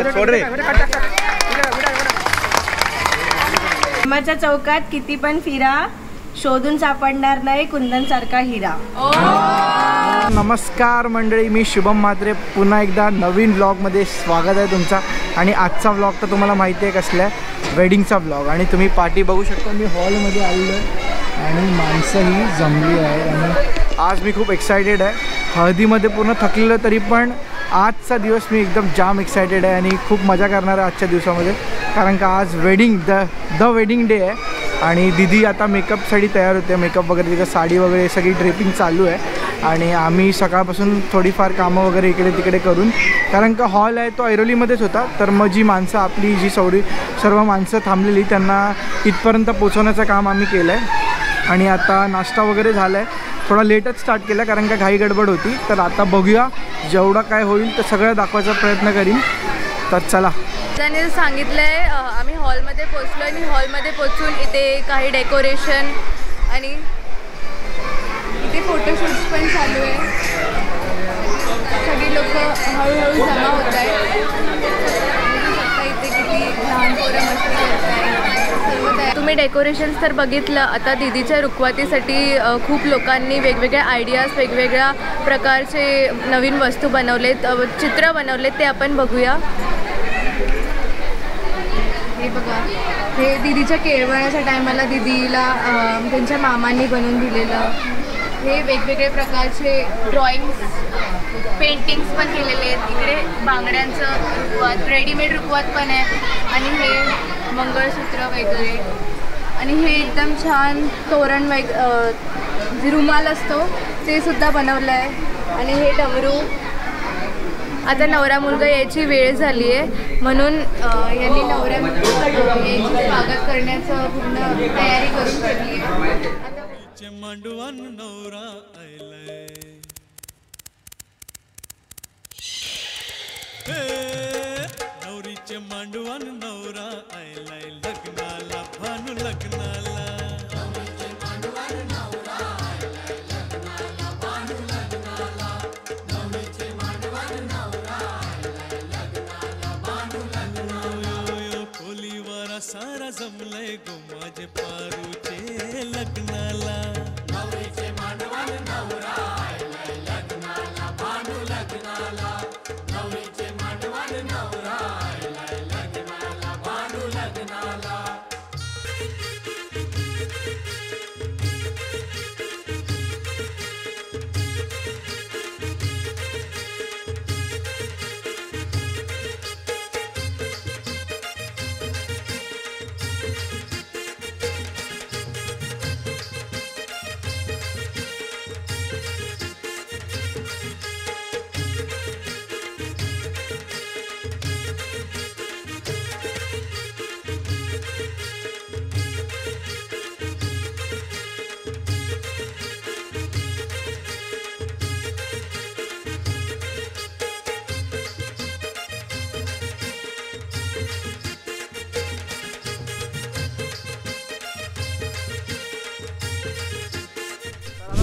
सोड रे. धर्माच्या चौकात किती पण फिरा, शोधून सापडणार नाही कुंदन सारखा हिरा. नमस्कार मंडळी, मी शुभम म्हात्रे. पुन्हा एकदा नवीन ब्लॉगमध्ये स्वागत आहे तुमचा. आणि आजचा ब्लॉग तर तुम्हाला माहिती आहे कसला आहे, वेडिंगचा ब्लॉग. आणि तुम्ही पार्टी बघू शकता, मी हॉलमध्ये आलेलो आहे आणि माणसंही जमली आहेत. आणि आज मी खूप एक्सायटेड आहे. हळदीमध्ये पूर्ण थकलेलं तरी पण आजचा दिवस मी एकदम जाम एक्सायटेड आहे आणि खूप मजा करणार आहे आजच्या दिवसामध्ये. कारण का आज वेडिंग द वेडिंग डे आहे. आणि दीदी आता मेकअपसाठी तयार होते, मेकअप वगैरे, तिचं साडी वगैरे सगळी ड्रेपिंग चालू आहे. आणि आम्ही सकाळपासून थोडीफार कामं वगैरे इकडे तिकडे करून, कारण का हॉल आहे तो ऐरोलीमध्येच होता, तर मग जी माणसं आपली जी सर्व माणसं थांबलेली त्यांना इथपर्यंत पोचवण्याचं काम आम्ही केलं आहे. आणि आता नाश्ता वगैरे झाला आहे, थोडा लेटच स्टार्ट केला कारण का घाई गडबड होती. तर आता बघूया, जेवढं काय होईल तर सगळं दाखवायचा प्रयत्न करीन. तर चला. त्याने सांगितलं आहे आम्ही हॉलमध्ये पोचलो आणि हॉलमध्ये पोचून इथे काही डेकोरेशन आणि इथे फोटोशूट्स पण चालू आहे. सगळी लोक हळूहळू जमा होत आहेत. इथे किती लहान पोरं मस्ती करत आहेत. तुम्ही डेकोरेशन्स तर बघितलं. आता दीदीच्या रुखवातीसाठी खूप लोकांनी वेगवेगळ्या आयडियाज, वेगवेगळ्या प्रकारचे नवीन वस्तू बनवलेत, चित्र बनवलेत, ते आपण बघूया. हे बघा, हे दीदीच्या केळवण्याच्या टायमाला दीदीला त्यांच्या मामांनी बनवून दिलेलं. हे वेगवेगळे प्रकारचे ड्रॉइंग्स, पेंटिंग्स पण केलेले आहेत. इकडे बांगड्यांचं रुखवात, रेडीमेड रुखवात पण आहे. आणि हे मंगळसूत्र वगैरे. आणि हे एकदम छान तोरण जे रुमाल असतो ते सुद्धा बनवलं आहे. आणि हे डमरू. आता नवरा मुलगा यायची वेळ झाली आहे, म्हणून यांनी नवऱ्या यायची स्वागत करण्याचं पूर्ण तयारी करून ठेवली आहे. नवरीचे मांडवान नवरा आयलाय लग्नाला, भानू लग्नाला. सारा जमलंय गो माझे पारूचे लग्नाला. नवरीचे मांडवान नवरा आयलाय लग्नाला, भानू लग्नाला. नवरीचे मांडवान नवरा आयलाय लग्नाला, भानू लग्नाला.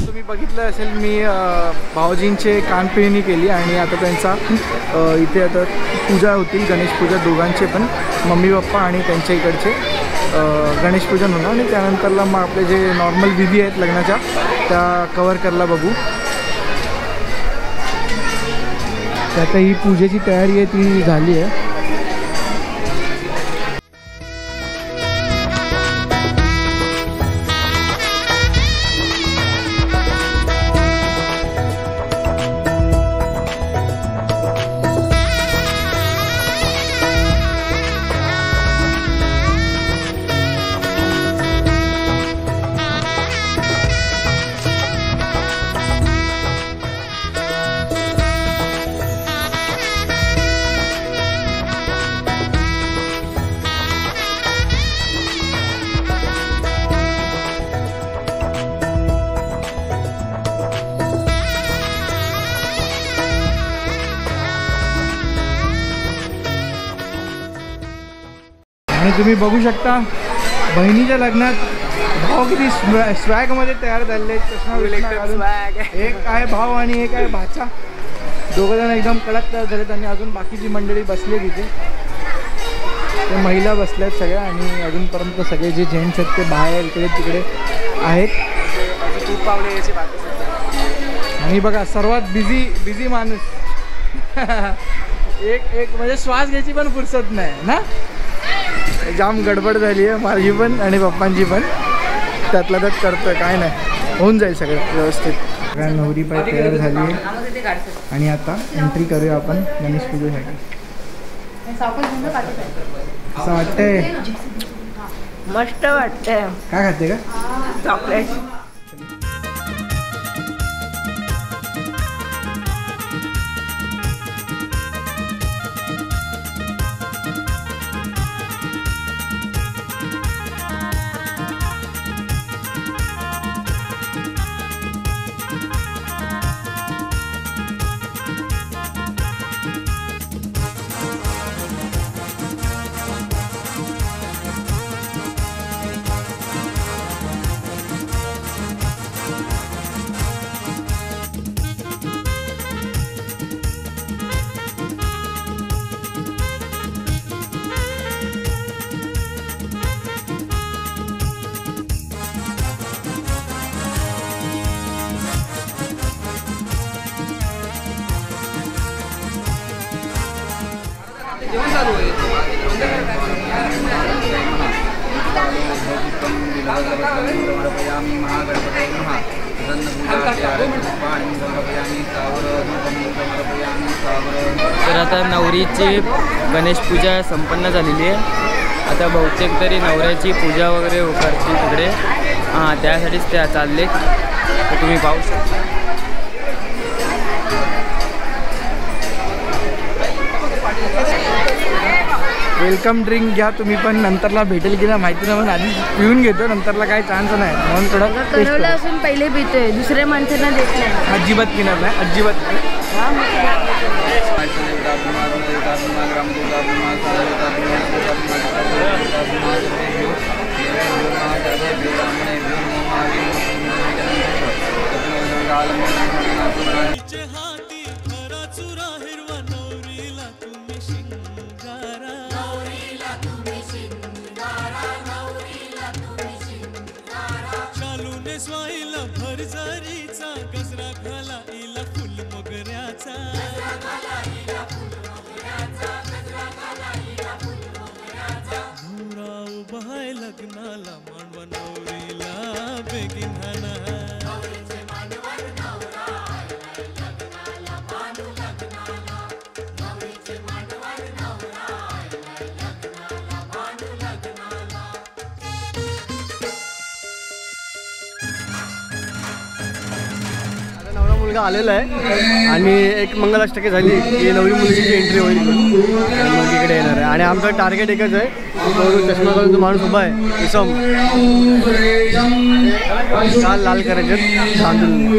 तुम्ही बघितलं असेल, मी भाऊजींचे कानपिळणी केली आणि आता त्यांचा इथे आता पूजा होतील, गणेश पूजा दोघांचे पण, मम्मी पप्पा आणि त्यांच्या इकडचे गणेश पूजन होणार. आणि त्यानंतरला मग आपले जे नॉर्मल विधी आहेत लग्नाच्या त्या कवर करायला बघू. आता ही पूजेची तयारी आहे ती झाली आहे. आणि तुम्ही बघू शकता बहिणीच्या लग्नात भाऊ किती स्वॅगमध्ये तयार झालेले आहेत. चष्मा एक आहे भाऊ आणि एक आहे भाचा. दोघं जण एकदम कडक तयार झालेत आणि अजून बाकीची मंडळी बसली तिथे. ते महिला बसल्यात सगळ्या आणि अजूनपर्यंत सगळे जे जेंट्स आहेत ते बाहेर इकडे तिकडे आहेत. खूप पावले याची बाकी. आणि बघा सर्वात बिझी माणूस एक म्हणजे श्वास घ्यायची पण फुरसत नाही ना. जाम गडबड झाली आहे माझी पण आणि पप्पांची पण. त्यातला त्यात करतोय काय नाही, होऊन जाईल सगळं व्यवस्थित. सगळ्या नवरी पाय तयार झाली आहे आणि आता एंट्री करूया आपण गणेश पूजेसाठी. असं वाटतंय मस्त वाटतंय. काय खाते का? चॉकलेट. तर आता नवरीची गणेश पूजा संपन्न झालेली आहे. आता बहुतेक तरी नवऱ्याची पूजा वगैरे करतील तिकडे. हां, त्यासाठीच त्या चालले. तर तुम्ही पाहू शकता. वेलकम ड्रिंक घ्या तुम्ही पण. नंतरला भेटेल की नाही माहिती नाही, पण आधी पिऊन घेतो. नंतरला काही चान्स नाही म्हणून थोडं ठरवलं असून पहिले पितोय, दुसऱ्या माणसांना देत नाही. अजिबात पिणार नाही, अजिबात. हाती खरा चुरा हिरवा नवरीला तुम्ही शिंगारा. शालूने स्वाईला भरजरीचा गजरा घाला इला फुल मोगऱ्याचा. नवरा उभा आहे लग्नाला मांडवा नवरीला बेगीन हाना. मुलगा आलेला आहे आणि एक मंगलाष्टके झाली की नवरी मुलगीची एंट्री होईल मुलगी इकडे येणार आहे. आणि आमचं टार्गेट एकच आहे, चष्मा घालून तो माणूस उभा आहे इसम काल लाल करायचे तांदूळ.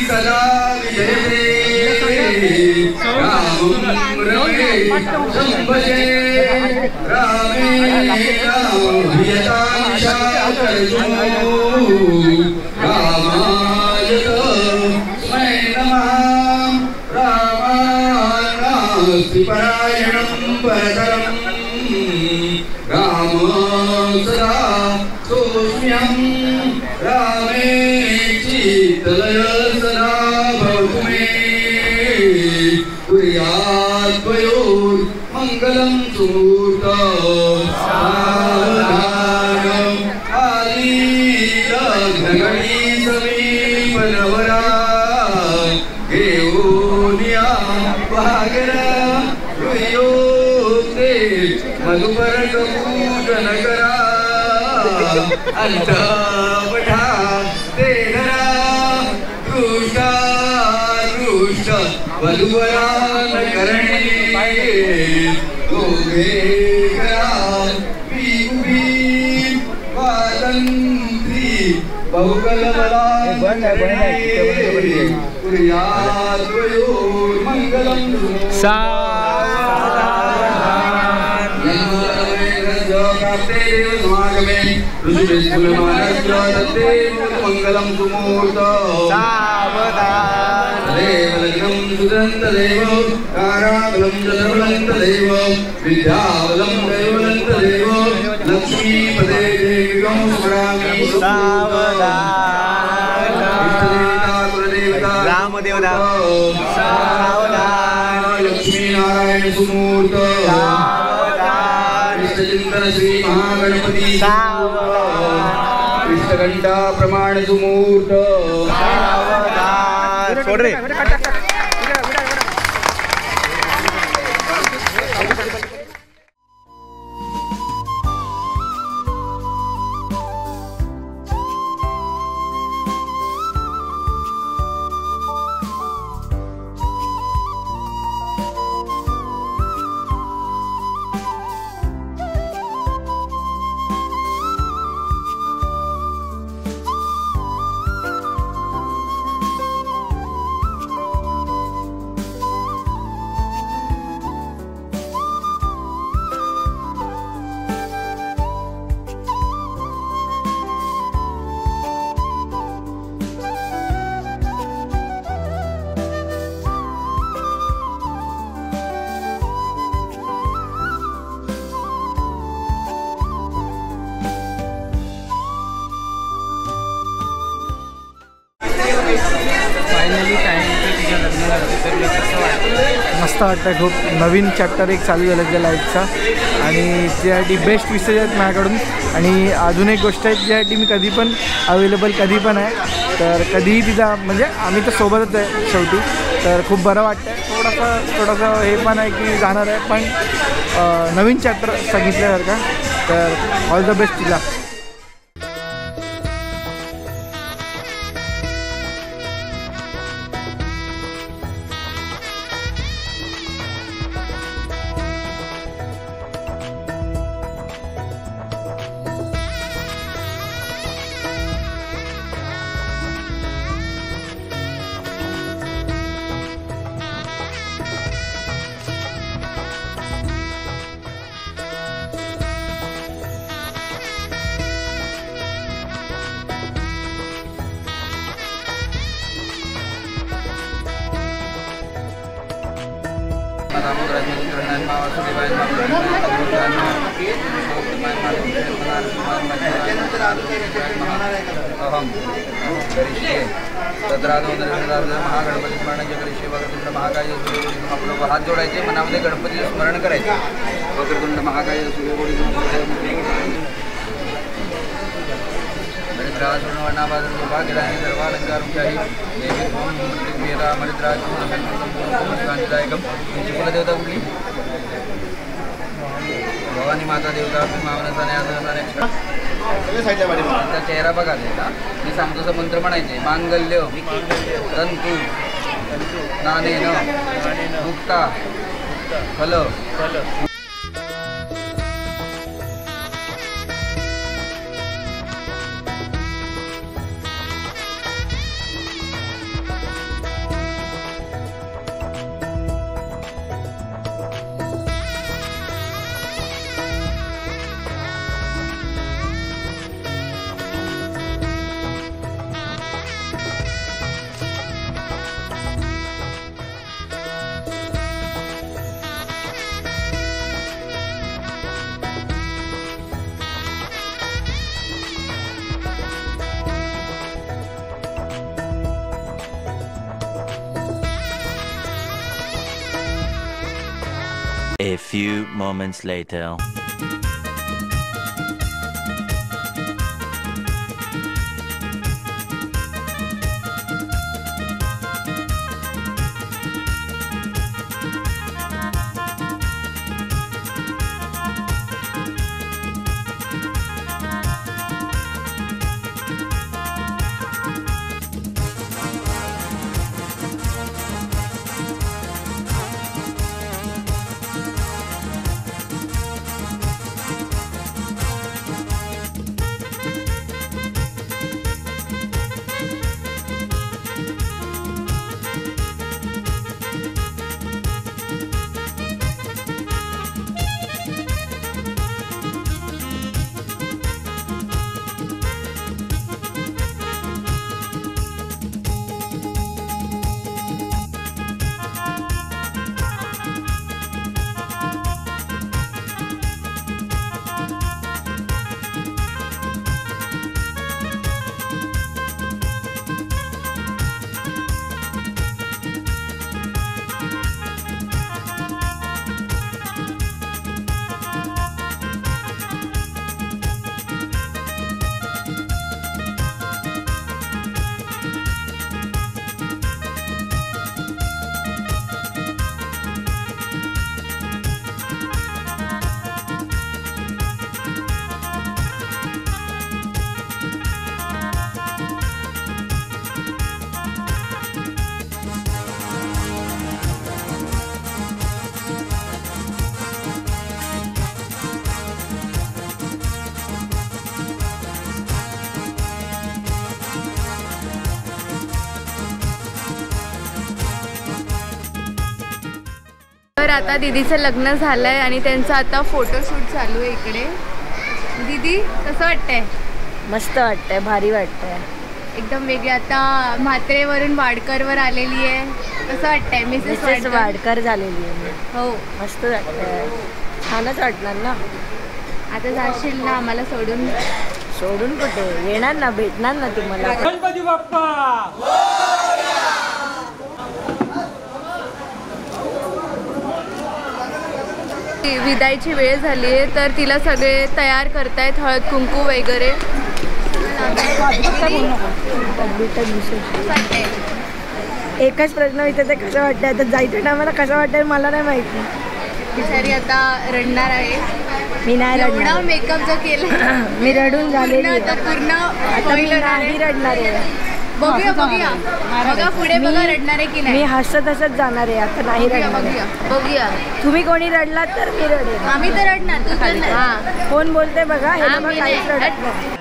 सदा परायणं परतरं राम सदा सोऽस्म्यहं रामे चित्तलय सदा भवतु मे कुर्याद्वयोर्मङ्गलं सुमूर्तं सावधानं आलीलग्नगणी समीपनवरा घेऊनिया भागरा मधुपर पूजन करा अंत पठा ते घरा दृष्ट वधुवरान करणे दोघे करा विभुवी वादंत्री बहुकल बला मंगलम मंगलम सुमूर्त देवलग्नं सुदन्तदेव काराबलं जलवलन्तदेव विद्याबलं दैवलन्तदेव लक्ष्मीपदे देवीं स्मरामि सावधान रामदेवता सावधान लक्ष्मीनारायण सुमूर्त चिंतन श्री महागणपति कृष्णघंटा प्रमाण सुमूर्त छोड़ रे मस्त वाटतं खूप. नवीन चॅप्टर एक चालू झालं त्या लाईफचा आणि त्यासाठी बेस्ट विषय आहेत माझ्याकडून. आणि अजून एक गोष्ट आहे ज्यासाठी मी कधी पण अवेलेबल कधी पण आहे, तर कधीही तिचा म्हणजे आम्ही तर सोबतच आहे शेवटी. तर खूप बरं वाटतं. थोडंसं हे पण आहे की जाणार आहे पण नवीन चॅप्टर सांगितल्यासारखा. तर ऑल द बेस्ट तिला. महागणपती स्मरणाचे करिष्ये वक्रतुंड महाकाय सूर्यकोटी हात जोडायचे, मनामध्ये गणपतीचे स्मरण करायचे. वक्रतुंड महाकाय सूर्यकोटी वर्णाबादन सौभाग्यदायी सर्वालंकारुचाही देवी मरिद्राजदायकम. तुमची कुलदेवता कुठली? भवानी माता देवता मावनसाने चेहरा बघा त्याचा. मी सांगतो तसं मंत्र म्हणायचे. मांगल्य तंतू नानेन मुक्ता फल. A few moments later. तर आता दीदीचं लग्न झालंय आणि त्यांचं आता फोटोशूट चालू आहे इकडे. दीदी कसं वाटतंय? मस्त वाटतंय, भारी वाटतंय, एकदम वेगळी. आता म्हात्रेवरून वाडकरवर आलेली आहे. कसं वाटतंय? मिसेस वाडकर झालेली आहे. हो, मस्त वाटतंय, छानच वाटणार ना. आता जाशील ना आम्हाला सोडून? सोडून कुठे येणार ना, भेटणार ना तुम्हाला. गणपती बाप्पा. विदाईची वेळ झाली आहे तर तिला सगळे तयार करतायत, हळद कुंकू वगैरे. एकच प्रश्न विचारते, कसं वाटतंय? आता जायचं टायमाला कसं वाटतंय मला नाही माहिती. बिचारी आता रडणार आहे. मी नाही रडणार. मेकअप जो केला मी रडून झालेली आता पूर्ण नाही रडणार आहे. बघूया बघूया बघा पुढे बघा रडणार आहे की नाही. मी हसत हसत जाणार आहे, आता नाही रडणार. बघूया तुम्ही कोणी रडलात तर मी रडेन. आम्ही तर रडणार, तू तर नाही. कोण बोलते बघा, हे बघा काहीच रडत नाही.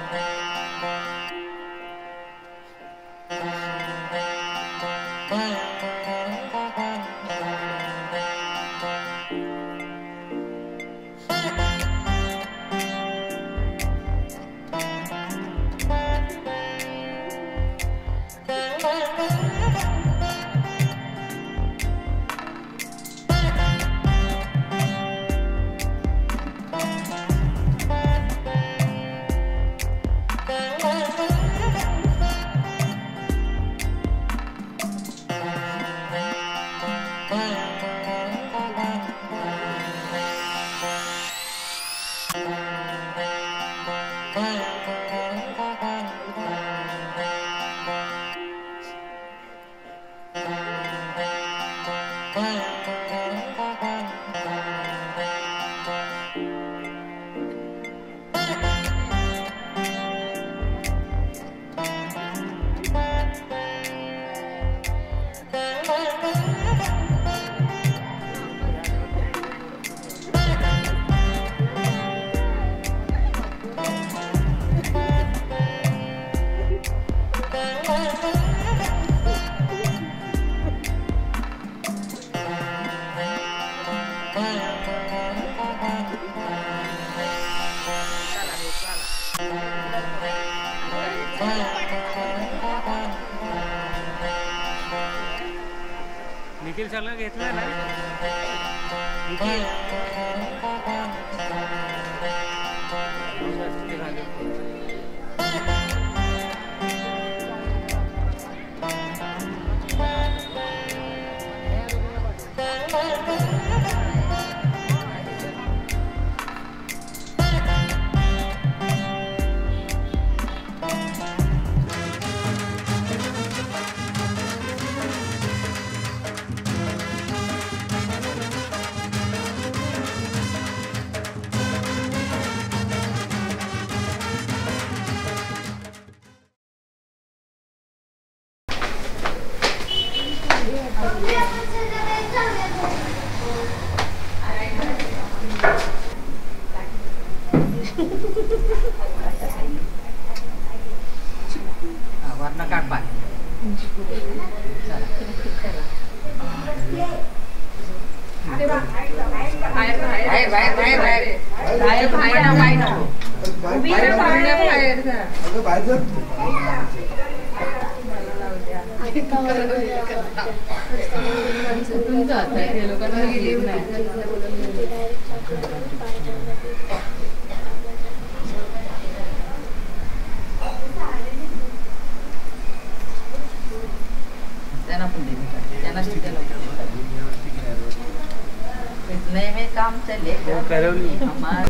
निखिल सगळं घेतलं ना.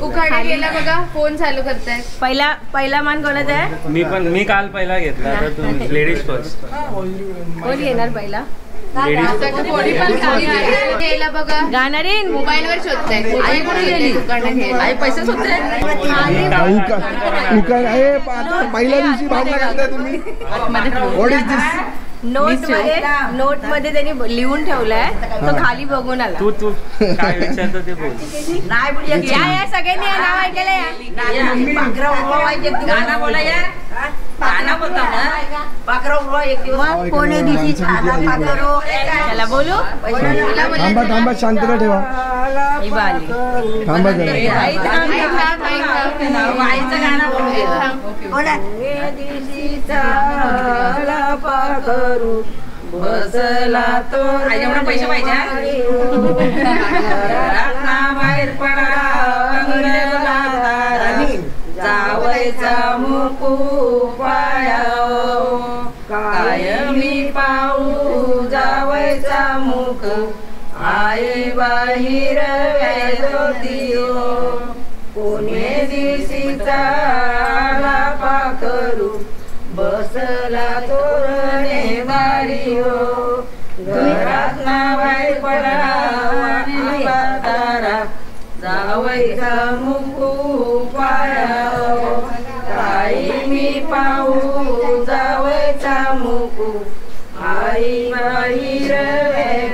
उखाडा गेला बघा, फोन चालू करतायत. पहिला मान कोणाचा आहे? मी काल पहिला घेतला. आता तुम्ही लेडीज फर्स्ट. कोण घेणार पहिला? कोणी पण गेला बघा, गाणारी मोबाईलवर शोधताय. आई कुठे गेली? आई पैसे शोधताय. पहिल्या दिवशी भाग लागताय तुम्ही. What is this? नोट मध्ये त्यांनी लिहून ठेवलाय, तो खाली बघून आला. तू काय विचारतो ते बोल. या सगळ्यांनी नाव ऐकायला चला बोलू. थांबा शांतता ठेवा. थांबा बसला तो पैसे पाहिजे बाहेर पडा जावयचा मुकू पाया काय मी पाहू जावयचा मुख आई बाहेर कोणी दिसीचा पाखरू बसला तोरणे बारी हो घरात ना बाहेर पडा तारा जावयचा मुकू पाया आई मी पाहू जावयचा मुकू आई बाहेर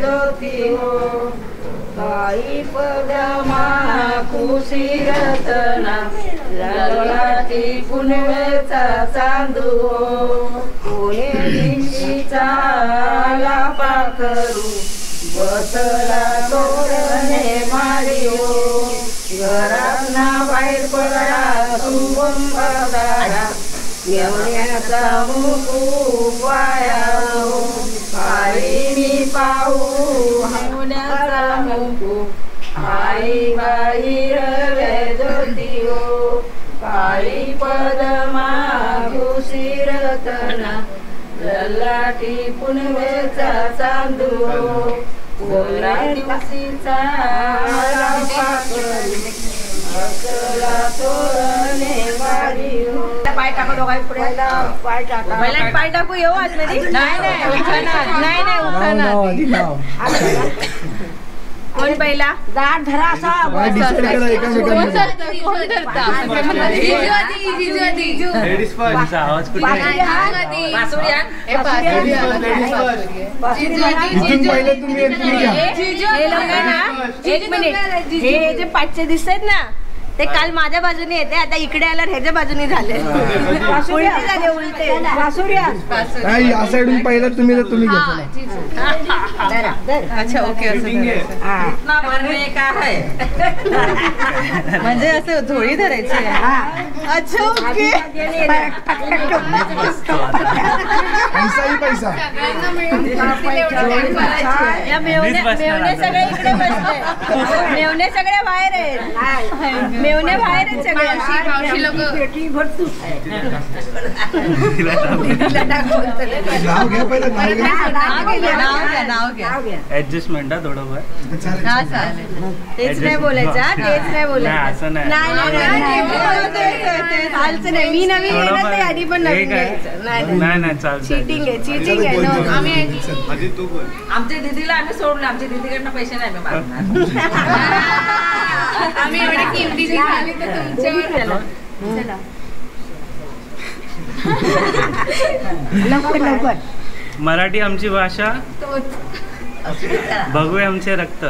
ज्योती हो आई पदमा कुशीरतना लागलाटी पुनवेचा चांदू कोणी दिशीचा लापा करू बसला तोरणे मारी हो घरात ना बाहेर पडा सुबंबादारा मेवण्याचा मुकू पाया आई मी पाहू मेवण्याचा मुकू आई बाहेर ज्योती हो काळी पदमा घुशीरतना ललाटी पुनवेचा चांदू बोला दिवशीचा पाय टाका दोघांनी पुढे पाय टाकू येऊ आतमध्ये. नाही कोण पहिला गाठ धरा असा एक मिनिट. हे जे पाचशे दिसत आहेत ना ते काल माझ्या बाजूने येते, आता इकडे आल्यावर ह्याच्या बाजूने झाले. उलटे झाले उलटे. या साईडून पहिलं तुम्ही अच्छा ओके. म्हणजे असं थोडी धरायची. अच्छा ओके. पैसा मेवणे सगळे इकडे बसले. मेवणे सगळे बाहेर आहेत. मेवणे बाहेर आहेत सगळे. ऍडजस्टमेंट थोडं तेच नाही बोलायचं. तेच नाही बोलायचं. चालचं नाही. मी नवीन येणार ते आधी पण नवीन घ्यायचं. नाही चिटिंग आहे. चिटिंग आहे. आमच्या दीदीला आम्ही सोडलं. आमच्या दीदीकडनं पैसे नाही मी मागणार. आम्ही एवढी किमतीची झाली तर तुमच्यावर. लवकर मराठी आमची भाषा, भगवे आमचे रक्त.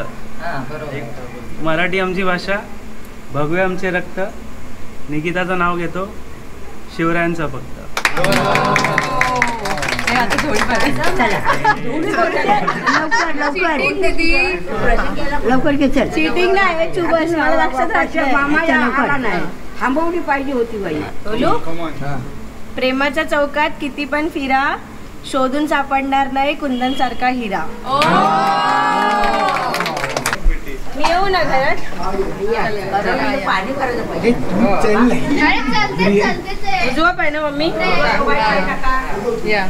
मराठी आमची भाषा, भगवे आमचे रक्त. निकिताचं नाव घेतो, शिवरायांचं फक्त. लवकर घे चल. चिटिंग नाही चुबस मला लक्षात राहतं. मामा आला नाही. थांबवली पाहिजे होती बाई. बोलू प्रेमाच्या चौकात किती पण फिरा शोधून सापडणार नाही कुंदन सारखा हिरा. मी येऊ ना घरात. पाणी करायचं पाहिजे. उजवा पाय ना मम्मी. या